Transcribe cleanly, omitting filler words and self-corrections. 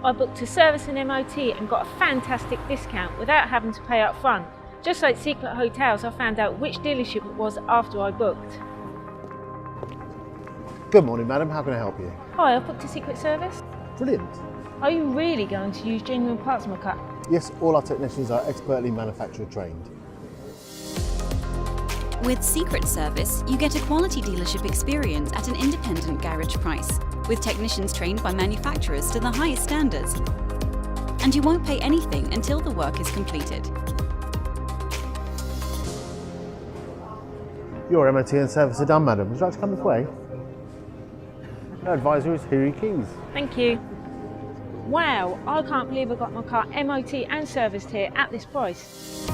I booked a service and MOT and got a fantastic discount without having to pay up front. Just like Secret Hotels, I found out which dealership it was after I booked. Good morning, madam. How can I help you? Hi, I've booked a SecretService. Brilliant. Are you really going to use genuine parts on my car? Yes, all our technicians are expertly manufacturer trained. With SecretService, you get a quality dealership experience at an independent garage price, with technicians trained by manufacturers to the highest standards. And you won't pay anything until the work is completed. Your MOT and service are done, madam. Would you like to come this way? No advisories, here are your keys. Thank you. Wow, I can't believe I got my car MOT and serviced here at this price.